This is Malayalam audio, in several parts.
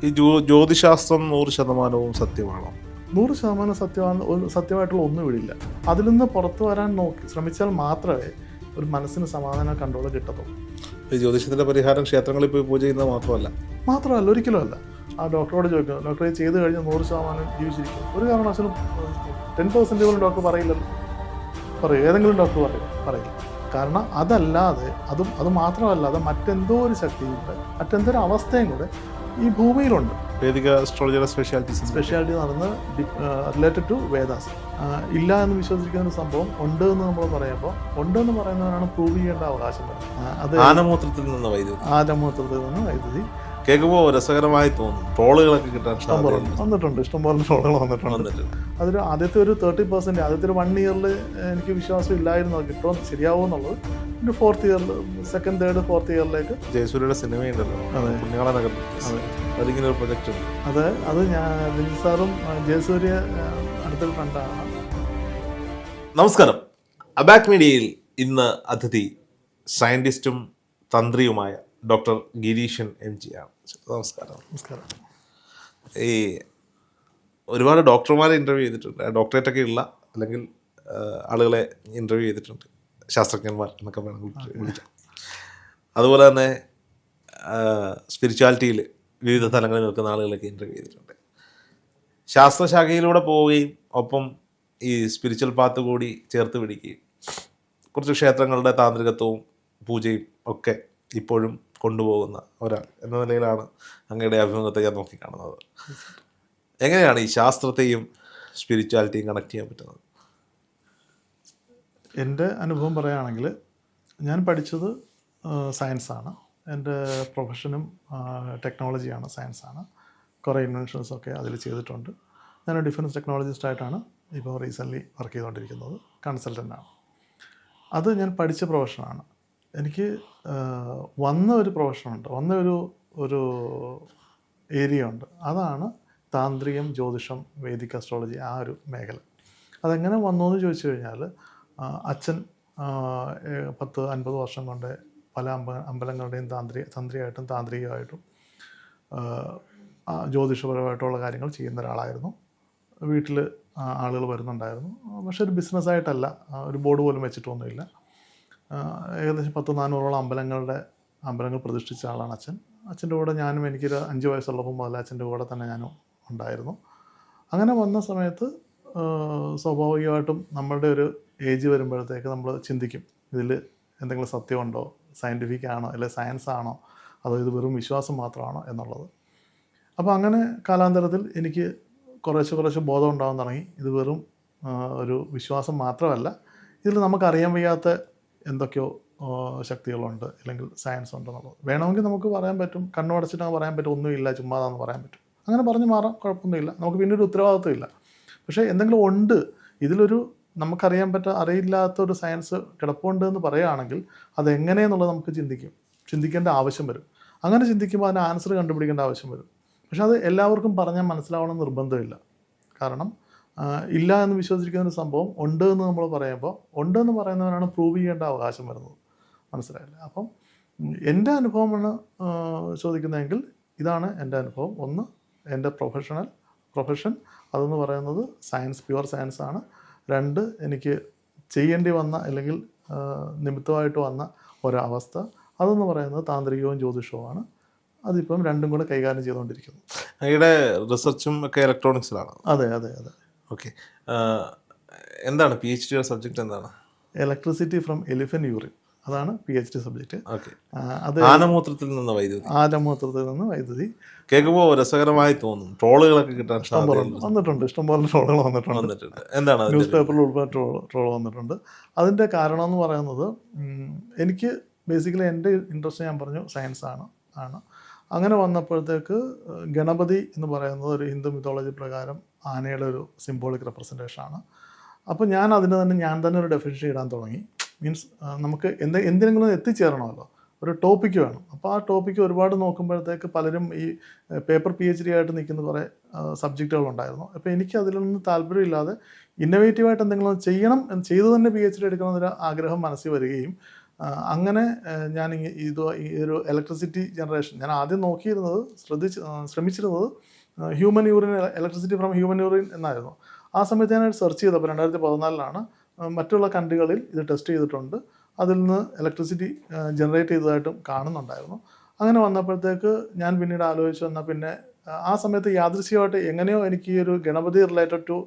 ഈ ജ്യോതിശാസ്ത്രം 100% സത്യമാണോ? 100% സത്യമായിട്ടുള്ള ഒന്നും ഇവിടില്ല. അതിൽ നിന്ന് പുറത്തു വരാൻ ശ്രമിച്ചാൽ മാത്രമേ ഒരു മനസ്സിന് സമാധാനം കൺട്രോൾ കിട്ടത്തുള്ളൂ. ഈ ജ്യോതിഷത്തിൻ്റെ പരിഹാരം ക്ഷേത്രങ്ങളിൽ പോയി പൂജ ചെയ്യുന്നത് മാത്രമല്ല ഒരിക്കലും അല്ല. ആ ഡോക്ടറോട് ചോദിക്കുക, ഡോക്ടറെ ചെയ്ത് കഴിഞ്ഞാൽ 100% ജീവിച്ചിരിക്കും. ഒരു കാരണവശാലും 10% പോലും ഡോക്ടർ പറയില്ലല്ലോ. പറയും, ഏതെങ്കിലും ഡോക്ടർ പറയില്ല. കാരണം അതല്ലാതെ അത് മാത്രമല്ലാതെ മറ്റെന്തോ ഒരു ശക്തിയും കൂടെ, മറ്റെന്തോ ഒരു അവസ്ഥയും കൂടെ ഈ ഭൂമിയിലുണ്ട്. വേദിക അസ്ട്രോളജിയുടെ സ്പെഷ്യാലിറ്റി നടന്ന് റിലേറ്റഡ് ടു വേദാസ്. ഇല്ല എന്ന് വിശ്വസിക്കുന്ന ഒരു സംഭവം ഉണ്ട് എന്ന് നമ്മൾ പറയുമ്പോൾ, ഉണ്ട് എന്ന് പറയുന്നവരാണ് പ്രൂവ് ചെയ്യേണ്ട അവകാശം വരുന്നത്. അത് ആനമൂത്രത്തിൽ നിന്ന് വൈദ്യുതി കേൾക്കുമ്പോൾ രസകരമായി തോന്നും. ട്രോളുകളൊക്കെ കിട്ടാൻ വന്നിട്ടുണ്ട്, ഇഷ്ടംപോലെ ട്രോളുകൾ വന്നിട്ടുണ്ട്. അതൊരു ആദ്യത്തെ ഒരു 30%, ആദ്യത്തെ ഒരു 1 ഇയറിൽ എനിക്ക് വിശ്വാസം ഇല്ലായിരുന്നു കിട്ടുമോ ശരിയാവോ എന്നുള്ളത്. പിന്നെ 4th ഇയറിൽ, 2nd, 3rd, 4th ഇയറിലേക്ക് ജയസൂര്യയുടെ സിനിമയുണ്ടല്ലോ, അതിങ്ങനെ ഒരു പ്രൊജക്റ്റ് ഉണ്ട്. അത് ഞാൻ വിനിൽ സാറും ജയസൂര്യ അടുത്തൊരു ഫ്രണ്ടാണ്. നമസ്കാരം. അബാക് മീഡിയയിൽ ഇന്ന് അതിഥി സയന്റിസ്റ്റും തന്ത്രിയുമായ ഡോക്ടർ ഗിരീഷൻ MG ആണ്. നമസ്കാരം. ഈ ഒരുപാട് ഡോക്ടർമാരെ ഇൻ്റർവ്യൂ ചെയ്തിട്ടുണ്ട്, ഡോക്ടറേറ്റൊക്കെ ഉള്ള അല്ലെങ്കിൽ ആളുകളെ ഇൻ്റർവ്യൂ ചെയ്തിട്ടുണ്ട്, ശാസ്ത്രജ്ഞന്മാർ എന്നൊക്കെ വേണമെങ്കിൽ വിളിക്കാം. അതുപോലെ തന്നെ സ്പിരിച്വാലിറ്റിയിൽ വിവിധ തലങ്ങളിൽ നിൽക്കുന്ന ആളുകളൊക്കെ ഇൻ്റർവ്യൂ ചെയ്തിട്ടുണ്ട്. ശാസ്ത്രശാഖയിലൂടെ പോവുകയും ഒപ്പം ഈ സ്പിരിച്വൽ പാത്ത് കൂടി ചേർത്ത് പിടിക്കുകയും കുറച്ച് ക്ഷേത്രങ്ങളുടെ താന്ത്രികത്വവും പൂജയും ഒക്കെ ഇപ്പോഴും കൊണ്ടുപോകുന്ന ഒരാൾ എന്ന നിലയിലാണ് അങ്ങയുടെ അഭിമുഖത്തെ ഞാൻ നോക്കിക്കാണുന്നത്. എങ്ങനെയാണ് ഈ ശാസ്ത്രത്തെയും സ്പിരിച്വാലിറ്റിയും കണക്ട് ചെയ്യാൻ പറ്റുന്നത്? എൻ്റെ അനുഭവം പറയുകയാണെങ്കിൽ, ഞാൻ പഠിച്ചത് സയൻസാണ്. എൻ്റെ പ്രൊഫഷനും ടെക്നോളജിയാണ്, സയൻസാണ്. കുറേ ഇൻവെൻഷൻസൊക്കെ അതിൽ ചെയ്തിട്ടുണ്ട്. ഞാൻ ഡിഫൻസ് ടെക്നോളജിസ്റ്റായിട്ടാണ് ഇപ്പോൾ റീസെൻ്റ്ലി വർക്ക് ചെയ്തുകൊണ്ടിരിക്കുന്നത്, കൺസൾട്ടൻ്റാണ്. അത് ഞാൻ പഠിച്ച പ്രൊഫഷനാണ്. എനിക്ക് വന്ന ഒരു പ്രൊഫഷനുണ്ട്, ഒരു ഏരിയ ഉണ്ട്. അതാണ് താന്ത്രികം, ജ്യോതിഷം, വേദിക് അസ്ട്രോളജി, ആ ഒരു മേഖല. അതെങ്ങനെ വന്നു എന്ന് ചോദിച്ചു കഴിഞ്ഞാൽ, അച്ഛൻ 10-50 വർഷം കൊണ്ട് പല അമ്പലങ്ങളുടെയും തന്ത്രിയായിട്ടും താന്ത്രികമായിട്ടും ജ്യോതിഷപരമായിട്ടുള്ള കാര്യങ്ങൾ ചെയ്യുന്ന ഒരാളായിരുന്നു. വീട്ടിൽ ആളുകൾ വരുന്നുണ്ടായിരുന്നു. പക്ഷെ ഒരു ബിസിനസ്സായിട്ടല്ല, ഒരു ബോർഡ് പോലും വെച്ചിട്ടൊന്നുമില്ല. ഏകദേശം 100-400 അമ്പലങ്ങൾ പ്രതിഷ്ഠിച്ച ആളാണ് അച്ഛൻ. അച്ഛൻ്റെ കൂടെ ഞാനും, എനിക്കൊരു 5 വയസ്സുള്ളപ്പോൾ മുതൽ അച്ഛൻ്റെ കൂടെ തന്നെ ഞാനും ഉണ്ടായിരുന്നു. അങ്ങനെ വന്ന സമയത്ത് സ്വാഭാവികമായിട്ടും നമ്മളുടെ ഒരു ഏജ് വരുമ്പോഴത്തേക്ക് നമ്മൾ ചിന്തിക്കും, ഇതിൽ എന്തെങ്കിലും സത്യമുണ്ടോ, സയൻറ്റിഫിക് ആണോ, അല്ലെങ്കിൽ സയൻസ് ആണോ, അതോ ഇത് വെറും വിശ്വാസം മാത്രമാണോ എന്നുള്ളത്. അപ്പോൾ അങ്ങനെ കാലാന്തരത്തിൽ എനിക്ക് കുറേശ്ശെ ബോധം ഉണ്ടാകാൻ തുടങ്ങി. ഇത് വെറും ഒരു വിശ്വാസം മാത്രമല്ല, ഇതിൽ നമുക്കറിയാൻ വയ്യാത്ത എന്തൊക്കെയോ ശക്തികളുണ്ട്, അല്ലെങ്കിൽ സയൻസ് ഉണ്ടെന്നുള്ളത്. വേണമെങ്കിൽ നമുക്ക് പറയാൻ പറ്റും, കണ്ണുടച്ചിട്ട് പറയാൻ പറ്റും, ഒന്നുമില്ല ചുമ്മാതാന്ന് പറയാൻ പറ്റും. അങ്ങനെ പറഞ്ഞ് മാറാം, കുഴപ്പമൊന്നുമില്ല. നമുക്ക് പിന്നെ ഒരു ഉത്തരവാദിത്വം ഇല്ല. പക്ഷേ എന്തെങ്കിലും ഉണ്ട്, ഇതിലൊരു നമുക്കറിയാൻ അറിയില്ലാത്തൊരു സയൻസ് കിടപ്പുണ്ട് എന്ന് പറയുകയാണെങ്കിൽ അതെങ്ങനെയെന്നുള്ളത് നമുക്ക് ചിന്തിക്കേണ്ട ആവശ്യം വരും. അങ്ങനെ ചിന്തിക്കുമ്പോൾ അതിന് ആൻസർ കണ്ടുപിടിക്കേണ്ട ആവശ്യം വരും. പക്ഷെ അത് എല്ലാവർക്കും പറഞ്ഞാൽ മനസ്സിലാവണമെന്ന് നിർബന്ധമില്ല. കാരണം ഇല്ല എന്ന് വിശ്വസിക്കുന്ന ഒരു സംഭവം ഉണ്ട് എന്ന് നമ്മൾ പറയുമ്പോൾ, ഉണ്ടെന്ന് പറയുന്നവരാണ് പ്രൂവ് ചെയ്യേണ്ട അവകാശം വരുന്നത്. മനസ്സിലായില്ലേ? അപ്പം എൻ്റെ അനുഭവമാണ് ചോദിക്കുന്നതെങ്കിൽ ഇതാണ് എൻ്റെ അനുഭവം. ഒന്ന്, എൻ്റെ പ്രൊഫഷൻ അതെന്ന് പറയുന്നത് സയൻസ്, പ്യുവർ സയൻസ് ആണ്. 2, എനിക്ക് ചെയ്യേണ്ടി വന്ന അല്ലെങ്കിൽ നിമിത്തമായിട്ട് വന്ന ഒരവസ്ഥ, അതെന്ന് പറയുന്നത് താന്ത്രികവും ജ്യോതിഷവുമാണ്. അതിപ്പം രണ്ടും കൂടെ കൈകാര്യം ചെയ്തുകൊണ്ടിരിക്കുന്നു. അങ്ങയുടെ റിസർച്ചും ഒക്കെ ഇലക്ട്രോണിക്സിലാണ്? അതെ. ഓക്കെ. എന്താണ് PhD സബ്ജക്റ്റ്? എന്താണ്? ഇലക്ട്രിസിറ്റി ഫ്രം എലിഫന്റ് യൂറിൻ, അതാണ് PhD സബ്ജക്റ്റ്. അത് ആനമൂത്രത്തിൽ നിന്ന് വൈദ്യുതി. കേൾക്കുമ്പോൾ രസകരമായി തോന്നും. ട്രോളുകളൊക്കെ കിട്ടാൻ വന്നിട്ടുണ്ട്, ഇഷ്ടംപോലെ ട്രോളുകൾ വന്നിട്ടുണ്ട്. എന്താണ്? ന്യൂസ് പേപ്പറിൽ ഉൾപ്പെടെ ട്രോൾ വന്നിട്ടുണ്ട്. അതിൻ്റെ കാരണം എന്ന് പറയുന്നത്, എനിക്ക് ബേസിക്കലി എൻ്റെ ഇൻട്രസ്റ്റ് ഞാൻ പറഞ്ഞു സയൻസ് ആണ്. അങ്ങനെ വന്നപ്പോഴത്തേക്ക് ഗണപതി എന്ന് പറയുന്നത് ഒരു ഹിന്ദു മിത്തോളജി പ്രകാരം ആനയുടെ ഒരു സിംബോളിക് റെപ്രസെൻറ്റേഷനാണ്. അപ്പോൾ ഞാൻ തന്നെ ഒരു ഡെഫിനിഷൻ ഇടാൻ തുടങ്ങി. മീൻസ് നമുക്ക് എന്തിനെങ്കിലും എത്തിച്ചേരണമല്ലോ, ഒരു ടോപ്പിക്ക് വേണം. അപ്പോൾ ആ ടോപ്പിക്ക് ഒരുപാട് നോക്കുമ്പോഴത്തേക്ക് പലരും ഈ പേപ്പർ PhD ആയിട്ട് നിൽക്കുന്ന കുറേ സബ്ജക്റ്റുകളുണ്ടായിരുന്നു. അപ്പോൾ എനിക്ക് അതിലൊന്നും താല്പര്യമില്ലാതെ ഇന്നോവേറ്റീവായിട്ട് എന്തെങ്കിലും ചെയ്ത് തന്നെ PhD എടുക്കണമെന്നൊരു ആഗ്രഹം മനസ്സിൽ വരികയും അങ്ങനെ ഞാൻ ഈ ഒരു ഇലക്ട്രിസിറ്റി ജനറേഷൻ ഞാൻ ആദ്യം നോക്കിയിരുന്നത് ശ്രമിച്ചിരുന്നത് human urine, electricity from human urine എന്നായിരുന്നു. ആ സമയത്ത് ഞാൻ സെർച്ച് ചെയ്തപ്പോൾ 2014 മറ്റുള്ള കൺട്രികളിൽ ഇത് ടെസ്റ്റ് ചെയ്തിട്ടുണ്ട്, അതിൽ നിന്ന് ഇലക്ട്രിസിറ്റി ജനറേറ്റ് ചെയ്തതായിട്ടും കാണുന്നുണ്ടായിരുന്നു. അങ്ങനെ വന്നപ്പോഴത്തേക്ക് ഞാൻ പിന്നീട് ആലോചിച്ചു, എന്നാൽ പിന്നെ ആ സമയത്ത് യാദൃശ്യമായിട്ട് എങ്ങനെയോ എനിക്ക് ഈ ഒരു Ganapati related to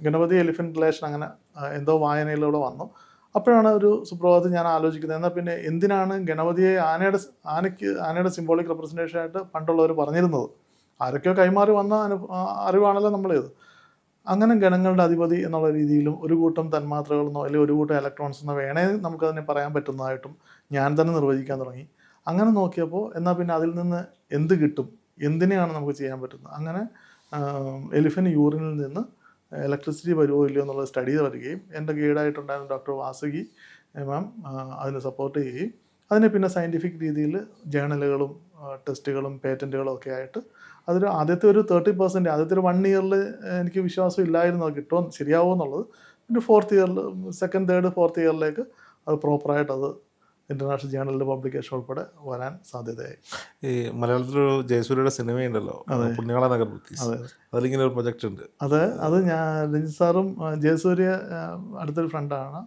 Ganapati elephant relation അങ്ങനെ എന്തോ വായനയിലൂടെ വന്നു. അപ്പോഴാണ് ഒരു സുപ്രഭാതത്തിൽ ഞാൻ ആലോചിക്കുന്നത്, എന്നാൽ പിന്നെ എന്തിനാണ് ഗണപതിയെ ആനയുടെ സിംബോളിക് റെപ്രസെൻറ്റേഷൻ ആയിട്ട് പണ്ടുള്ളവർ പറഞ്ഞിരുന്നത്? ആരൊക്കെയോ കൈമാറി വന്ന അറിവാണല്ലോ നമ്മളേത്. അങ്ങനെ ഗണങ്ങളുടെ അധിപതി എന്നുള്ള രീതിയിലും ഒരു കൂട്ടം തന്മാത്രകളെന്നോ അല്ലെങ്കിൽ ഒരു കൂട്ടം ഇലക്ട്രോൺസ് എന്നോ വേണേ നമുക്കതിനെ പറയാൻ പറ്റുന്നതായിട്ടും ഞാൻ തന്നെ നിർവചിക്കാൻ തുടങ്ങി. അങ്ങനെ നോക്കിയപ്പോൾ എന്നാൽ പിന്നെ അതിൽ നിന്ന് എന്ത് കിട്ടും, എന്തിനെയാണ് നമുക്ക് ചെയ്യാൻ പറ്റുന്നത്? അങ്ങനെ എലിഫന്റ് യൂറിനിൽ നിന്ന് ഇലക്ട്രിസിറ്റി വരുമോ ഇല്ലയോ എന്നുള്ള സ്റ്റഡി വരികയും എൻ്റെ ഗൈഡായിട്ടുണ്ടായിരുന്ന ഡോക്ടർ വാസുകി മാം അതിന് സപ്പോർട്ട് ചെയ്യുകയും അതിനെ പിന്നെ സയൻറ്റിഫിക് രീതിയിൽ ജേണലുകളും ടെസ്റ്റുകളും പേറ്റൻറ്റുകളും ഒക്കെ ആയിട്ട് അതൊരു ആദ്യത്തെ ഒരു 30%, ആദ്യത്തെ ഒരു 1 ഇയറിൽ എനിക്ക് വിശ്വാസം ഇല്ലായിരുന്നു അത് കിട്ടുമോ ശരിയാവുമോ എന്നുള്ളത്. പിന്നെ 4th ഇയറിൽ, 2nd, 3rd, 4th ഇയറിലേക്ക് അത് പ്രോപ്പറായിട്ട് അത് ഇൻ്റർനാഷണൽ ജേണലിൽ പബ്ലിക്കേഷൻ ഉൾപ്പെടെ വരാൻ സാധ്യതയായി. ഈ മലയാളത്തിലൊരു ജയസൂര്യയുടെ സിനിമയുണ്ടല്ലോ, പുണ്യാള നഗർ ബ്രിട്ടീഷ്, അതിലിങ്ങനെ ഒരു പ്രൊജക്റ്റ് ഉണ്ട്. അത് ഞാൻ രഞ്ജിത്ത് സാറും ജയസൂര്യ അടുത്തൊരു ഫ്രണ്ടാണ്.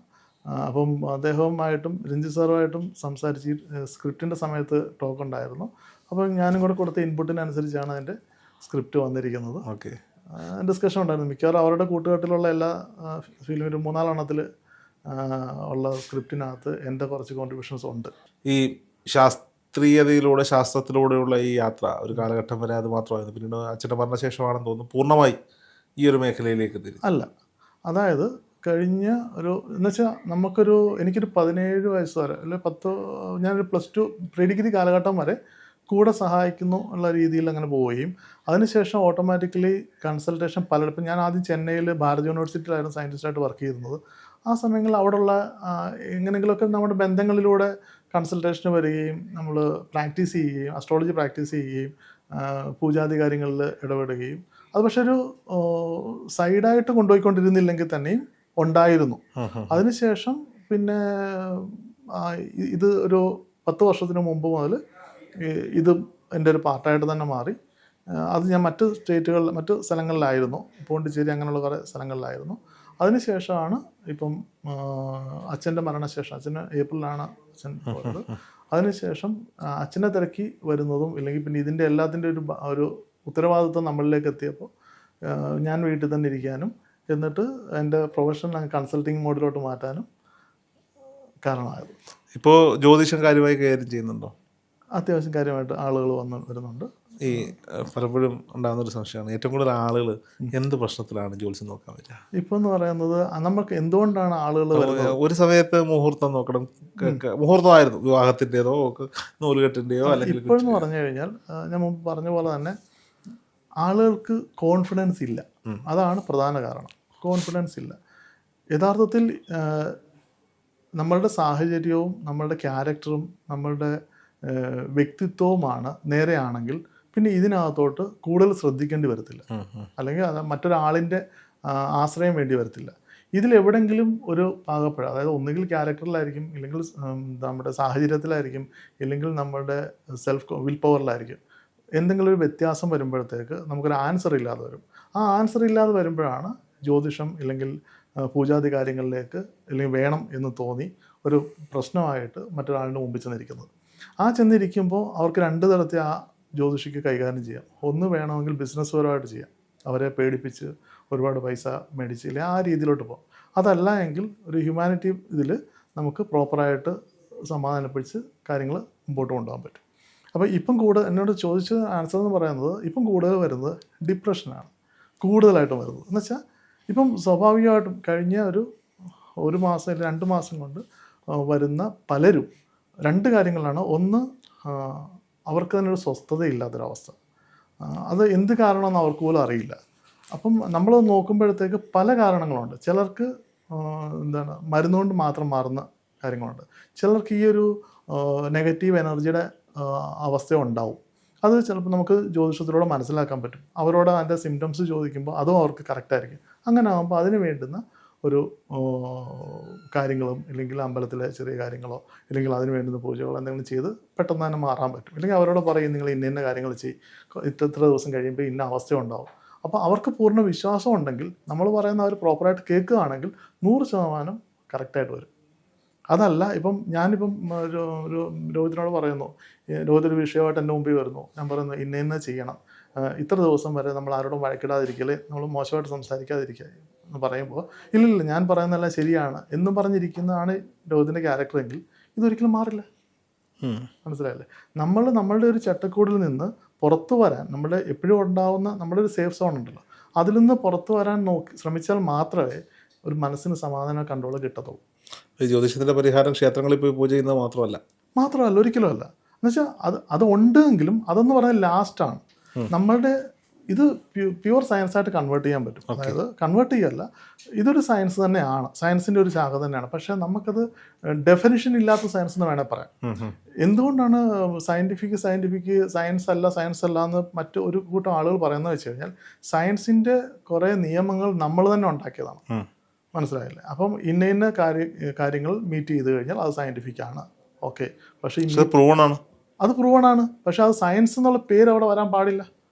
അപ്പം അദ്ദേഹവുമായിട്ടും രഞ്ജിത്ത് സാറുമായിട്ടും സംസാരിച്ച് സ്ക്രിപ്റ്റിൻ്റെ സമയത്ത് ടോക്ക് ഉണ്ടായിരുന്നു. അപ്പോൾ ഞാനും കൂടെ കൊടുത്ത ഇൻപുട്ടിനനുസരിച്ചാണ് അതിൻ്റെ സ്ക്രിപ്റ്റ് വന്നിരിക്കുന്നത്. ഓക്കെ, ഡിസ്കഷൻ ഉണ്ടായിരുന്നു. മിക്കവാറും അവരുടെ കൂട്ടുകെട്ടിലുള്ള എല്ലാ ഫിലിമിലും 3-4 ഉള്ള സ്ക്രിപ്റ്റിനകത്ത് എൻ്റെ കുറച്ച് കോൺട്രിബ്യൂഷൻസ് ഉണ്ട്. ഈ ശാസ്ത്രീയതയിലൂടെ, ശാസ്ത്രത്തിലൂടെയുള്ള ഈ യാത്ര ഒരു കാലഘട്ടം വരെ അത് മാത്രമായിരുന്നു. പിന്നീട് അച്ഛൻ്റെ മരണശേഷമാണെന്ന് തോന്നുന്നു പൂർണ്ണമായി ഈ ഒരു മേഖലയിലേക്ക് തിരിച്ചു. അല്ല, അതായത് കഴിഞ്ഞ എന്നുവെച്ചാൽ എനിക്കൊരു 17 വയസ്സ് വരെ അല്ലെങ്കിൽ ഞാനൊരു +2 പ്രീ ഡിഗ്രി കാലഘട്ടം വരെ കൂടെ സഹായിക്കുന്നു ഉള്ള രീതിയിൽ അങ്ങനെ പോവുകയും അതിനുശേഷം ഓട്ടോമാറ്റിക്കലി കൺസൾട്ടേഷൻ പലയിടത്തും, ഞാൻ ആദ്യം ചെന്നൈയിൽ ഭാരത് യൂണിവേഴ്സിറ്റിയിലായിരുന്നു സയൻറ്റിസ്റ്റായിട്ട് വർക്ക് ചെയ്യുന്നത്. ആ സമയങ്ങളിൽ അവിടെയുള്ള എങ്ങനെയെങ്കിലുമൊക്കെ നമ്മുടെ ബന്ധങ്ങളിലൂടെ കൺസൾട്ടേഷന് വരികയും നമ്മൾ പ്രാക്ടീസ് ചെയ്യുകയും അസ്ട്രോളജി പ്രാക്ടീസ് ചെയ്യുകയും പൂജാതി കാര്യങ്ങളിൽ ഇടപെടുകയും അത് പക്ഷെ ഒരു സൈഡായിട്ട് കൊണ്ടുപോയിക്കൊണ്ടിരുന്നില്ലെങ്കിൽ തന്നെയും ഉണ്ടായിരുന്നു. അതിനുശേഷം പിന്നെ ഇത് ഒരു 10 വർഷത്തിന് മുമ്പ് മുതൽ ഇതും എൻ്റെ ഒരു പാർട്ടായിട്ട് തന്നെ മാറി. അത് ഞാൻ മറ്റ് സ്ഥലങ്ങളിലായിരുന്നു, പോണ്ടിച്ചേരി അങ്ങനെയുള്ള കുറേ സ്ഥലങ്ങളിലായിരുന്നു. അതിനുശേഷമാണ് ഇപ്പം അച്ഛൻ്റെ മരണശേഷം, അച്ഛന് ഏപ്രിലാണ് അച്ഛൻ പോയത്. അതിനുശേഷം അച്ഛനെ തിരക്കി വരുന്നതും ഇല്ലെങ്കിൽ പിന്നെ ഇതിൻ്റെ എല്ലാത്തിൻ്റെ ഒരു ഉത്തരവാദിത്വം നമ്മളിലേക്ക് എത്തിയപ്പോൾ ഞാൻ വീട്ടിൽ തന്നെ ഇരിക്കാനും എന്നിട്ട് എൻ്റെ പ്രൊഫഷൻ കൺസൾട്ടിങ് മോഡിലോട്ട് മാറ്റാനും കാരണമായത്. ഇപ്പോൾ ജ്യോതിഷം കാര്യമായി കൈകാര്യം ചെയ്യുന്നുണ്ടോ? അത്യാവശ്യം കാര്യമായിട്ട് ആളുകൾ വരുന്നുണ്ട്. ഈ പലപ്പോഴും ഉണ്ടാകുന്നൊരു സംശയമാണ്, ഏറ്റവും കൂടുതൽ ആളുകൾ എന്ത് പ്രശ്നത്തിലാണ് ജ്യോത്സ്യം നോക്കാൻ പറ്റുക? ഇപ്പോൾ എന്ന് പറയുന്നത് നമുക്ക് എന്തുകൊണ്ടാണ് ആളുകൾ വരുന്നത്? ഒരു സമയത്ത് മുഹൂർത്തം നോക്കണം, മുഹൂർത്തമായിരുന്നു വിവാഹത്തിൻ്റെതോ നൂലുകെട്ടിൻ്റെയോ അല്ലെങ്കിൽ. ഇപ്പോഴെന്ന് പറഞ്ഞു കഴിഞ്ഞാൽ ഞാൻ മുമ്പ് പറഞ്ഞ പോലെ തന്നെ ആളുകൾക്ക് കോൺഫിഡൻസ് ഇല്ല. അതാണ് പ്രധാന കാരണം. കോൺഫിഡൻസ് ഇല്ല. യഥാർത്ഥത്തിൽ നമ്മളുടെ സാഹചര്യവും നമ്മളുടെ ക്യാരക്ടറും നമ്മളുടെ വ്യക്തിത്വവുമാണ് നേരെയാണെങ്കിൽ പിന്നെ ഇതിനകത്തോട്ട് കൂടുതൽ ശ്രദ്ധിക്കേണ്ടി വരത്തില്ല, അല്ലെങ്കിൽ മറ്റൊരാളിൻ്റെ ആശ്രയം വേണ്ടി വരത്തില്ല. ഇതിലെവിടെങ്കിലും ഒരു പാകപ്പിഴ, അതായത് ഒന്നുകിൽ ക്യാരക്ടറിലായിരിക്കും, ഇല്ലെങ്കിൽ നമ്മുടെ സാഹചര്യത്തിലായിരിക്കും, ഇല്ലെങ്കിൽ നമ്മുടെ വിൽ പവറിലായിരിക്കും. എന്തെങ്കിലും ഒരു വ്യത്യാസം വരുമ്പോഴത്തേക്ക് നമുക്കൊരു ആൻസർ ഇല്ലാതെ വരും. ആ ആൻസർ ഇല്ലാതെ വരുമ്പോഴാണ് ജ്യോതിഷം ഇല്ലെങ്കിൽ പൂജാതി കാര്യങ്ങളിലേക്ക് അല്ലെങ്കിൽ വേണം എന്ന് തോന്നി ഒരു പ്രശ്നമായിട്ട് മറ്റൊരാളിൻ്റെ മുമ്പിൽ ചെന്നിരിക്കുന്നത്. ആ ചെന്നിരിക്കുമ്പോൾ അവർക്ക് 2 തരത്തിൽ ആ ജ്യോതിഷിക്ക് കൈകാര്യം ചെയ്യാം. ഒന്ന് വേണമെങ്കിൽ ബിസിനസ് പരമായിട്ട് ചെയ്യാം, അവരെ പേടിപ്പിച്ച് ഒരുപാട് പൈസ മേടിച്ച് ഇല്ല ആ രീതിയിലോട്ട് പോകാം. അതല്ല എങ്കിൽ ഒരു ഹ്യൂമാനിറ്റി ഇതിൽ നമുക്ക് പ്രോപ്പറായിട്ട് സമാധാനപ്പിടിച്ച് കാര്യങ്ങൾ മുമ്പോട്ട് കൊണ്ടുപോകാൻ പറ്റും. അപ്പോൾ ഇപ്പം എന്നോട് ചോദിച്ച ആൻസർ എന്ന് പറയുന്നത് ഇപ്പം കൂടുതൽ വരുന്നത് ഡിപ്രഷനാണ് കൂടുതലായിട്ടും വരുന്നത്. എന്നുവെച്ചാൽ ഇപ്പം സ്വാഭാവികമായിട്ടും കഴിഞ്ഞ ഒരു മാസം അല്ലെങ്കിൽ 2 മാസം കൊണ്ട് വരുന്ന പലരും 2 കാര്യങ്ങളാണ്. ഒന്ന്, അവർക്ക് തന്നെ ഒരു സ്വസ്ഥതയില്ലാത്തൊരവസ്ഥ. അത് എന്ത് കാരണമെന്ന് അവർക്ക് പോലും അറിയില്ല. അപ്പം നമ്മൾ നോക്കുമ്പോഴത്തേക്ക് പല കാരണങ്ങളുണ്ട്. ചിലർക്ക് മരുന്നുകൊണ്ട് മാത്രം മാറുന്ന കാര്യങ്ങളുണ്ട്. ചിലർക്ക് ഈ ഒരു നെഗറ്റീവ് എനർജിയുടെ അവസ്ഥ ഉണ്ടാവും. അത് ചിലപ്പോൾ നമുക്ക് ജ്യോതിഷത്തിലൂടെ മനസ്സിലാക്കാൻ പറ്റും. അവരോട് അതിൻ്റെ സിംറ്റംസ് ചോദിക്കുമ്പോൾ അതും അവർക്ക് കറക്റ്റായിരിക്കും. അങ്ങനെ ആകുമ്പോൾ അതിന് വേണ്ടുന്ന ഒരു കാര്യങ്ങളും ഇല്ലെങ്കിൽ അമ്പലത്തിലെ ചെറിയ കാര്യങ്ങളോ ഇല്ലെങ്കിൽ അതിന് വേണ്ടുന്ന പൂജകളോ എന്തെങ്കിലും ചെയ്ത് പെട്ടെന്ന് തന്നെ മാറാൻ പറ്റും. ഇല്ലെങ്കിൽ അവരോട് പറയും നിങ്ങൾ ഇന്ന കാര്യങ്ങൾ ചെയ്യും, ഇത്ര ദിവസം കഴിയുമ്പോൾ ഇന്ന അവസ്ഥ ഉണ്ടാവും. അപ്പോൾ അവർക്ക് പൂർണ്ണ വിശ്വാസം ഉണ്ടെങ്കിൽ നമ്മൾ പറയുന്ന അവർ പ്രോപ്പറായിട്ട് കേൾക്കുകയാണെങ്കിൽ 100% കറക്റ്റായിട്ട് വരും. അതല്ല ഇപ്പം ഞാനിപ്പം രോഹിതിനോട് പറയുന്നു, രോഹിത് ഒരു വിഷയമായിട്ട് എൻ്റെ മുമ്പിൽ വരുന്നു, ഞാൻ പറയുന്നു ഇന്ന ചെയ്യണം, ഇത്ര ദിവസം വരെ നമ്മൾ ആരോടും വഴക്കിടാതിരിക്കല്, നമ്മൾ മോശമായിട്ട് സംസാരിക്കാതിരിക്കുക എന്ന് പറയുമ്പോൾ ഇല്ലില്ല ഞാൻ പറയുന്നതെല്ലാം ശരിയാണ് എന്നും പറഞ്ഞിരിക്കുന്നതാണ് രോഹിതിൻ്റെ ക്യാരക്ടറെങ്കിൽ ഇതൊരിക്കലും മാറില്ല. മനസ്സിലായല്ലേ? നമ്മളുടെ ഒരു ചട്ടക്കൂടിൽ നിന്ന് പുറത്തു വരാൻ, നമ്മുടെ എപ്പോഴും ഉണ്ടാവുന്ന നമ്മുടെ ഒരു സേഫ് സോൺ ഉണ്ടല്ലോ, അതിൽ നിന്ന് പുറത്തു വരാൻ ശ്രമിച്ചാൽ മാത്രമേ ഒരു മനസ്സിന് സമാധാനം കൺട്രോൾ കിട്ടത്തുള്ളൂ. ജ്യോതിഷത്തിൻ്റെ പരിഹാരം ക്ഷേത്രങ്ങളിൽ പോയി പൂജ ചെയ്യുന്നത് മാത്രമല്ല ഒരിക്കലും അല്ല. എന്നുവെച്ചാൽ അത് ഉണ്ടെങ്കിലും അതെന്ന് പറഞ്ഞാൽ ലാസ്റ്റാണ്. നമ്മളുടെ ഇത് പ്യുവർ സയൻസായിട്ട് കൺവേർട്ട് ചെയ്യാൻ പറ്റും. അതായത് കൺവേർട്ട് ചെയ്യല്ല, ഇതൊരു സയൻസ് തന്നെയാണ്, സയൻസിൻ്റെ ഒരു ശാഖ തന്നെയാണ്. പക്ഷേ നമുക്കത് ഡെഫിനിഷൻ ഇല്ലാത്ത സയൻസ് എന്ന് വേണേൽ പറയാം. എന്തുകൊണ്ടാണ് സയൻസ് അല്ല എന്ന് മറ്റു ഒരു കൂട്ടം ആളുകൾ പറയുന്നത് വെച്ച് കഴിഞ്ഞാൽ സയൻസിൻ്റെ കുറേ നിയമങ്ങൾ നമ്മൾ തന്നെ ഉണ്ടാക്കിയതാണ്. മനസ്സിലായില്ലേ? അപ്പം ഇന്ന കാര്യങ്ങൾ മീറ്റ് ചെയ്ത് കഴിഞ്ഞാൽ അത് സയൻറ്റിഫിക് ആണ്, ഓക്കെ. പക്ഷേ അത് പ്രൂവൺ ആണ്. പക്ഷെ അത് സയൻസ് എന്നുള്ള പേര് അവിടെ വരാൻ പാടില്ല.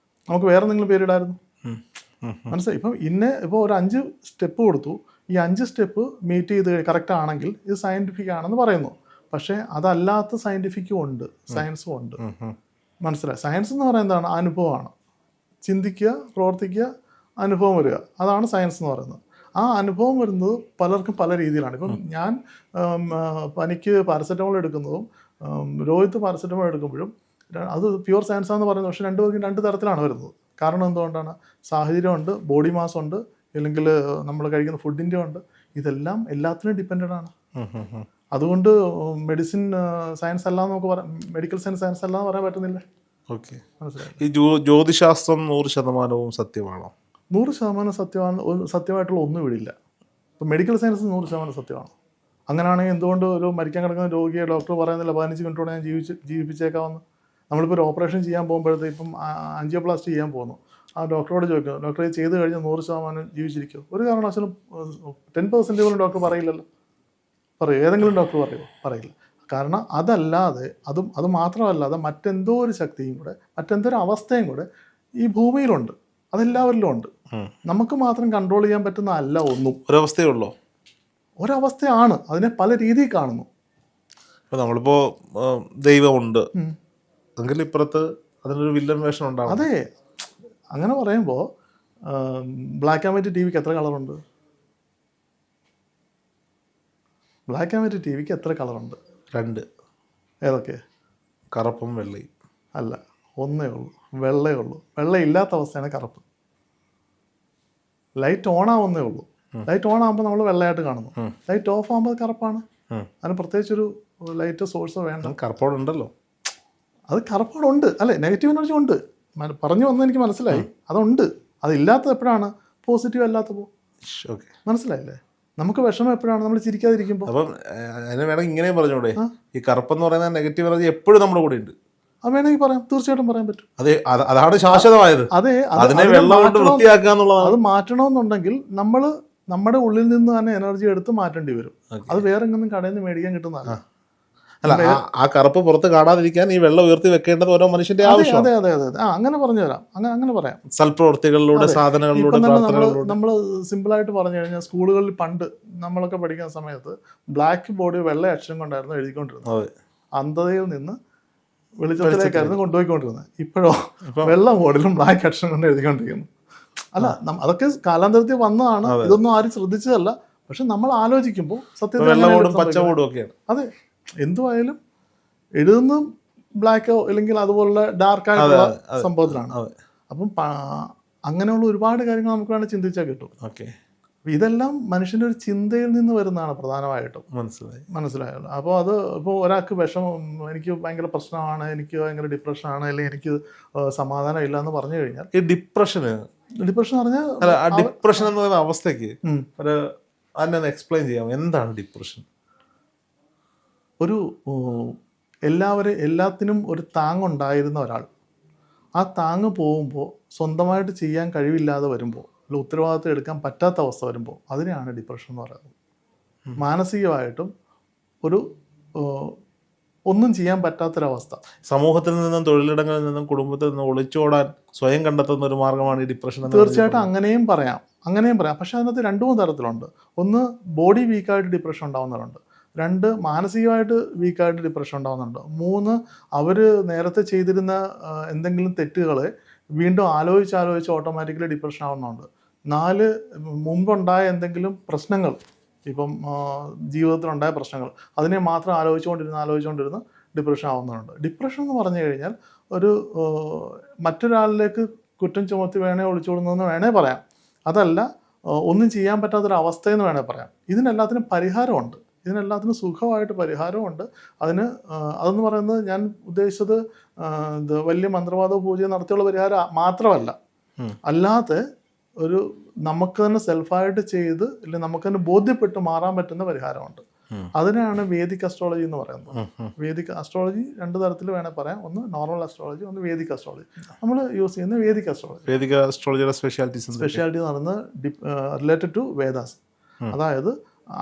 നമുക്ക് വേറെ എന്തെങ്കിലും പേരിടായിരുന്നു. മനസ്സിലായി? ഇപ്പോൾ ഒരു 5 സ്റ്റെപ്പ് കൊടുത്തു, ഈ 5 സ്റ്റെപ്പ് മീറ്റ് ചെയ്ത് കറക്റ്റ് ആണെങ്കിൽ ഇത് സയൻറ്റിഫിക് ആണെന്ന് പറയുന്നു. പക്ഷേ അതല്ലാത്ത സയൻറ്റിഫിക്കും ഉണ്ട്, സയൻസും ഉണ്ട്. മനസ്സിലായി? സയൻസ് എന്ന് പറയുന്നത് എന്താണ്? അനുഭവമാണ്. ചിന്തിക്കുക, പ്രവർത്തിക്കുക, അനുഭവം വരിക, അതാണ് സയൻസ് എന്ന് പറയുന്നത്. ആ അനുഭവം വരുന്നത് പലർക്കും പല രീതിയിലാണ്. ഇപ്പം ഞാൻ പനിക്ക് പാരസെറ്റമോൾ എടുക്കുന്നതും രോഹിത് പാരസെറ്റമോൾ എടുക്കുമ്പോഴും അത് പ്യുവർ സയൻസാന്ന് പറയുന്നത്. പക്ഷേ രണ്ടുപേർക്കും 2 തരത്തിലാണ് വരുന്നത്. കാരണം എന്തുകൊണ്ടാണ്? സാഹചര്യമുണ്ട്, ബോഡി മാസ് ഉണ്ട്, അല്ലെങ്കിൽ നമ്മൾ കഴിക്കുന്ന ഫുഡിൻ്റെ ഉണ്ട്. ഇതെല്ലാം എല്ലാത്തിനും ഡിപ്പെൻഡൻ്റ് ആണ്. അതുകൊണ്ട് മെഡിസിൻ സയൻസ് അല്ല നമുക്ക് പറയാം, മെഡിക്കൽ സയൻസ് അല്ല എന്ന് പറയാൻ പറ്റുന്നില്ല. ഓക്കെ, മനസ്സിലായി. ഈ ജ്യോതിശാസ്ത്രം 100% സത്യമാണോ? 100% സത്യമായിട്ടുള്ള ഒന്നും ഇവിടെ ഇല്ല. ഇപ്പം മെഡിക്കൽ സയൻസ് 100% സത്യമാണ്. അങ്ങനെയാണെങ്കിൽ എന്തുകൊണ്ട് ഒരു മരിക്കാൻ കിടക്കുന്ന രോഗിയെ ഡോക്ടർ പറയുന്നില്ല 15 മിനിറ്റോടെ ഞാൻ ജീവിപ്പിച്ചേക്കാമെന്ന്? നമ്മളിപ്പോൾ ഒരു ഓപ്പറേഷൻ ചെയ്യാൻ പോകുമ്പോഴത്തേക്ക് ഇപ്പം ആൻജിയോപ്ലാസ്റ്റി ചെയ്യാൻ പോകുന്നു, ആ ഡോക്ടറോട് ചോദിക്കുന്നു, ഡോക്ടറെ ചെയ്ത് കഴിഞ്ഞാൽ 100% ജീവിച്ചിരിക്കും? ഒരു കാരണവശാലും 10% പോലും ഡോക്ടർ പറയില്ലല്ലോ. പറയും? ഏതെങ്കിലും ഡോക്ടർ പറയുമോ? പറയില്ല. കാരണം അതല്ലാതെ അത് മാത്രമല്ലാതെ മറ്റെന്തോ ഒരു ശക്തിയും കൂടെ, മറ്റെന്തോ ഒരു അവസ്ഥയും കൂടെ ഈ ഭൂമിയിലുണ്ട്. അതെല്ലാവരിലും ഉണ്ട്. നമുക്ക് മാത്രം കൺട്രോൾ ചെയ്യാൻ പറ്റുന്ന അല്ല ഒന്നും. ഒരവസ്ഥയുള്ളൂ, ഒരവസ്ഥയാണ്. അതിനെ പല രീതിയിൽ കാണുന്നു. ഇപ്പം നമ്മളിപ്പോൾ ദൈവമുണ്ട് എങ്കിൽ ഇപ്പുറത്ത് അതിനൊരു വില്ലൻ വേഷം ഉണ്ടാവും. അതെ, അങ്ങനെ പറയുമ്പോൾ ബ്ലാക്ക് ആൻഡ് വൈറ്റ് ടിവിക്ക് എത്ര കളറുണ്ട്? ബ്ലാക്ക് ആൻഡ് വൈറ്റ് ടിവിക്ക് എത്ര കളറുണ്ട്? 2. ഏതൊക്കെ? കറുപ്പും വെള്ളയും. അല്ല, ഒന്നേ ഉള്ളൂ, വെള്ളയേ ഉള്ളൂ. വെള്ളയില്ലാത്ത അവസ്ഥയാണ് കറുപ്പ്. ലൈറ്റ് ഓൺ ആവുന്നേ ഉള്ളൂ. ലൈറ്റ് ഓൺ ആകുമ്പോൾ നമ്മൾ വെള്ളയായിട്ട് കാണുന്നു. ലൈറ്റ് ഓഫ് ആകുമ്പോൾ കറുപ്പാണ്. അതിന് പ്രത്യേകിച്ചൊരു ലൈറ്റ് സോഴ്സോ വേണ്ട. കറുപ്പോടുണ്ടല്ലോ. അത് കറുപ്പോടുണ്ട്, അല്ലേ? നെഗറ്റീവ് എനർജി ഉണ്ട്. പറഞ്ഞു വന്നത് എനിക്ക് മനസ്സിലായി. അതുണ്ട്. അതില്ലാത്തത് എപ്പോഴാണ്? പോസിറ്റീവ് അല്ലാത്തപ്പോൾ. മനസ്സിലായില്ലേ? നമുക്ക് വിഷമം എപ്പോഴാണ്? നമ്മൾ ചിരിക്കാതിരിക്കുമ്പോൾ. അപ്പം അതിനെ വേണമെങ്കിൽ ഇങ്ങനെയും പറഞ്ഞൂടെ, ഈ കറുപ്പെന്ന് പറയുന്ന നെഗറ്റീവ് എനർജി എപ്പോഴും നമ്മുടെ കൂടെ ഉണ്ട്. അത് വേണമെങ്കിൽ പറയാം, തീർച്ചയായിട്ടും പറയാൻ പറ്റും. അതെ, അതാണ് ശാശ്വതമായത്. അതെ, അതിനെ വെള്ളം കൊണ്ട് വൃത്തിയാക്കുക എന്നുള്ളതാണ്. അത് മാറ്റണമെന്നുണ്ടെങ്കിൽ നമ്മൾ നമ്മുടെ ഉള്ളിൽ നിന്ന് തന്നെ എനർജി എടുത്ത് മാറ്റേണ്ടി വരും. അത് വേറെ എങ്ങും കടയിൽ നിന്ന് മേടിക്കാൻ കിട്ടുന്നതല്ല. അല്ല, ആ കറുപ്പ് പുറത്ത് കാണാതിരിക്കാൻ ഈ വെള്ളം ഉയർത്തി വെക്കേണ്ടത് ഓരോ മനുഷ്യന്റെ ആവശ്യം. അതെ അതെ അതെ, അങ്ങനെ പറഞ്ഞു തരാം, അങ്ങനെ പറയാം. സൽപ്രവൃത്തികളിലൂടെ, സാധനങ്ങളിലൂടെ, നമ്മൾ സിമ്പിളായിട്ട് പറഞ്ഞു കഴിഞ്ഞാൽ സ്കൂളുകളിൽ പണ്ട് നമ്മളൊക്കെ പഠിക്കുന്ന സമയത്ത് ബ്ലാക്ക് ബോർഡ് വെള്ള അക്ഷരം കൊണ്ടായിരുന്നു എഴുതിക്കൊണ്ടിരുന്നത്. അന്ധതയിൽ നിന്ന് വെളിച്ചത്തിലേക്കായിരുന്നു കൊണ്ടുപോയിക്കൊണ്ടിരുന്നത്. ഇപ്പോഴോ വെള്ള ബോർഡിലും ബ്ലാക്ക് അക്ഷരം കൊണ്ട് എഴുതിക്കൊണ്ടിരിക്കുന്നു. അല്ല, അതൊക്കെ കാലാന്തരത്തിൽ വന്നതാണ്. ഇതൊന്നും ആരും ശ്രദ്ധിച്ചതല്ല. പക്ഷെ നമ്മൾ ആലോചിക്കുമ്പോൾ സത്യത്തിൽ അതെ, എന്തുവായാലും എഴുതുന്ന ബ്ലാക്കോ അല്ലെങ്കിൽ അതുപോലുള്ള ഡാർക്കായിട്ടുള്ള സംഭവത്തിലാണ്. അപ്പം അങ്ങനെയുള്ള ഒരുപാട് കാര്യങ്ങൾ നമുക്ക് വേണമെങ്കിൽ ചിന്തിച്ചാൽ കിട്ടും. ഇതെല്ലാം മനുഷ്യൻ്റെ ഒരു ചിന്തയിൽ നിന്ന് വരുന്നതാണ് പ്രധാനമായിട്ടും. മനസ്സിലായല്ലോ? അപ്പോൾ അത് ഇപ്പോൾ ഒരാൾക്ക് വിഷമം, എനിക്ക് ഭയങ്കര പ്രശ്നമാണ്, എനിക്ക് ഭയങ്കര ഡിപ്രഷനാണ്, അല്ലെങ്കിൽ എനിക്ക് സമാധാനം ഇല്ല എന്ന് പറഞ്ഞു കഴിഞ്ഞാൽ, ഈ ഡിപ്രഷൻ പറഞ്ഞാൽ ഡിപ്രഷൻ എന്ന് പറയുന്ന അവസ്ഥയ്ക്ക് അതിനെ എക്സ്പ്ലെയിൻ ചെയ്യാം. എന്താണ് ഡിപ്രഷൻ? ഒരു എല്ലാത്തിനും ഒരു താങ്ങുണ്ടായിരുന്ന ഒരാൾ, ആ താങ്ങ് പോകുമ്പോൾ സ്വന്തമായിട്ട് ചെയ്യാൻ കഴിവില്ലാതെ വരുമ്പോൾ അല്ല ഉത്തരവാദിത്വം എടുക്കാൻ പറ്റാത്ത അവസ്ഥ വരുമ്പോൾ അതിനെയാണ് ഡിപ്രഷൻ എന്ന് പറയുന്നത്. മാനസികമായിട്ടും ഒരു ഒന്നും ചെയ്യാൻ പറ്റാത്തൊരവസ്ഥ. സമൂഹത്തിൽ നിന്നും തൊഴിലിടങ്ങളിൽ നിന്നും കുടുംബത്തിൽ നിന്നും ഒളിച്ചോടാൻ സ്വയം കണ്ടെത്തുന്ന ഒരു മാർഗ്ഗമാണ് ഈ ഡിപ്രഷൻ എന്ന് തീർച്ചയായിട്ടും അങ്ങനെയും പറയാം. പക്ഷേ അതിനകത്ത് 2-3 തരത്തിലുണ്ട്. ഒന്ന്, ബോഡി വീക്കായിട്ട് ഡിപ്രഷൻ ഉണ്ടാകുന്നവരുണ്ട്. 2, മാനസികമായിട്ട് വീക്കായിട്ട് ഡിപ്രഷൻ ഉണ്ടാകുന്നുണ്ട്. 3, അവർ നേരത്തെ ചെയ്തിരുന്ന എന്തെങ്കിലും തെറ്റുകളെ വീണ്ടും ആലോചിച്ച് ഓട്ടോമാറ്റിക്കലി ഡിപ്രഷൻ ആവുന്നുണ്ട്. 4, മുമ്പുണ്ടായ എന്തെങ്കിലും പ്രശ്നങ്ങൾ, ഇപ്പം ജീവിതത്തിലുണ്ടായ പ്രശ്നങ്ങൾ, അതിനെ മാത്രം ആലോചിച്ചുകൊണ്ടിരുന്ന് ഡിപ്രഷൻ ആവുന്നുണ്ട്. ഡിപ്രഷൻ എന്ന് പറഞ്ഞു കഴിഞ്ഞാൽ ഒരു മറ്റൊരാളിലേക്ക് കുറ്റം ചുമത്തി ഒളിച്ചോടുന്നതെന്ന് വേണേ പറയാം. അതല്ല, ഒന്നും ചെയ്യാൻ പറ്റാത്തൊരവസ്ഥയെന്ന് വേണേൽ പറയാം. ഇതിനെല്ലാത്തിനും പരിഹാരമുണ്ട്. ഇതിനെല്ലാത്തിനും സുഖമായിട്ട് പരിഹാരമുണ്ട്. അതെന്ന് പറയുന്നത് ഞാൻ ഉദ്ദേശിച്ചത് ഇത് വലിയ മന്ത്രവാദവും പൂജയും നടത്തിയുള്ള പരിഹാരം മാത്രമല്ല. അല്ലാതെ ഒരു നമുക്ക് തന്നെ സെൽഫായിട്ട് ചെയ്ത് അല്ലെങ്കിൽ നമുക്ക് തന്നെ ബോധ്യപ്പെട്ട് മാറാൻ പറ്റുന്ന പരിഹാരമുണ്ട്. അതിനാണ് വേദിക് അസ്ട്രോളജി എന്ന് പറയുന്നത്. വേദിക് അസ്ട്രോളജി 2 തരത്തിൽ വേണേൽ പറയാം. ഒന്ന് നോർമൽ അസ്ട്രോളജി, ഒന്ന് വേദിക് അസ്ട്രോളജി. നമ്മൾ യൂസ് ചെയ്യുന്ന വേദിക് അസ്ട്രോളജി. വേദിക് അസ്ട്രോളജിയുടെ സ്പെഷ്യാലിറ്റി എന്ന് പറയുന്നത് റിലേറ്റഡ് ടു വേദാസ്. അതായത്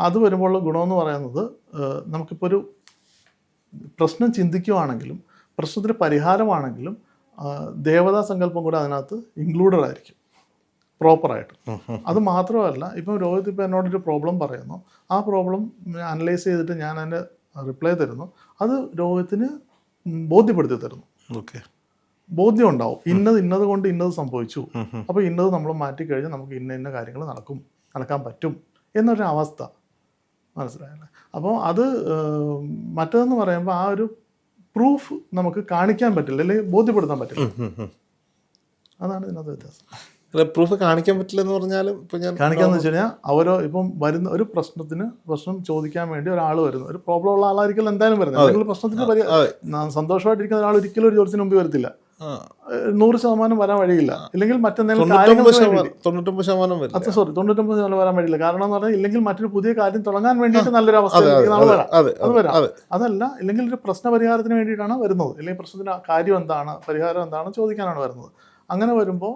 അത് വരുമ്പോഴുള്ള ഗുണമെന്ന് പറയുന്നത്, നമുക്കിപ്പോൾ ഒരു പ്രശ്നം ചിന്തിക്കുവാണെങ്കിലും പ്രശ്നത്തിന് പരിഹാരമാണെങ്കിലും ദേവതാ സങ്കല്പം കൂടെ അതിനകത്ത് ഇൻക്ലൂഡഡ് ആയിരിക്കും പ്രോപ്പറായിട്ട്. അത് മാത്രമല്ല, ഇപ്പം രോഹിത് ഇപ്പോൾ എന്നോടൊരു പ്രോബ്ലം പറയുന്നു, ആ പ്രോബ്ലം അനലൈസ് ചെയ്തിട്ട് ഞാൻ അതിൻ്റെ റിപ്ലൈ തരുന്നു. അത് രോഹിത്തിന് ബോധ്യപ്പെടുത്തി തരുന്നു. ബോധ്യം ഉണ്ടാവും, ഇന്നത് കൊണ്ട് ഇന്നത് സംഭവിച്ചു, അപ്പോൾ ഇന്നത് നമ്മൾ മാറ്റിക്കഴിഞ്ഞാൽ നമുക്ക് ഇന്ന കാര്യങ്ങൾ നടക്കാൻ പറ്റും എന്നൊരു അവസ്ഥ. മനസ്സിലായല്ലേ? അപ്പോൾ അത് മറ്റതെന്ന് പറയുമ്പോൾ ആ ഒരു പ്രൂഫ് നമുക്ക് കാണിക്കാൻ പറ്റില്ല, അല്ലെങ്കിൽ ബോധ്യപ്പെടുത്താൻ പറ്റില്ല. അതാണ് ഇതിനകത്ത് വ്യത്യാസം. പ്രൂഫ് കാണിക്കാൻ പറ്റില്ല എന്ന് പറഞ്ഞാലും കാണിക്കാന്ന് വെച്ച് കഴിഞ്ഞാൽ ഇപ്പം വരുന്ന ഒരു പ്രശ്നം ചോദിക്കാൻ വേണ്ടി ഒരാൾ വരുന്നു, ഒരു പ്രോബ്ലം ഉള്ള ആളായിരിക്കും എന്തായാലും വരുന്നത്. അല്ലെങ്കിൽ പ്രശ്നത്തിന് സന്തോഷമായിട്ടിരിക്കുന്ന ഒരാൾ ഒരിക്കലും ഒരു ജോലിസിന് മുമ്പ് വരത്തില്ല. 100% വരാൻ വഴിയില്ല. ഇല്ലെങ്കിൽ മറ്റെന്തെങ്കിലും 99% വരാൻ വഴിയില്ല. കാരണം എന്ന് പറഞ്ഞാൽ ഇല്ലെങ്കിൽ മറ്റൊരു പുതിയ കാര്യം തുടങ്ങാൻ വേണ്ടിയിട്ട് നല്ലൊരു അവസ്ഥ അത് വരാം. അതല്ല, ഇല്ലെങ്കിൽ ഒരു പ്രശ്ന പരിഹാരത്തിന് വേണ്ടിയിട്ടാണ് വരുന്നത്, അല്ലെങ്കിൽ പ്രശ്നത്തിന് കാര്യം എന്താണ്, പരിഹാരം എന്താണ് ചോദിക്കാനാണ് വരുന്നത്. അങ്ങനെ വരുമ്പോൾ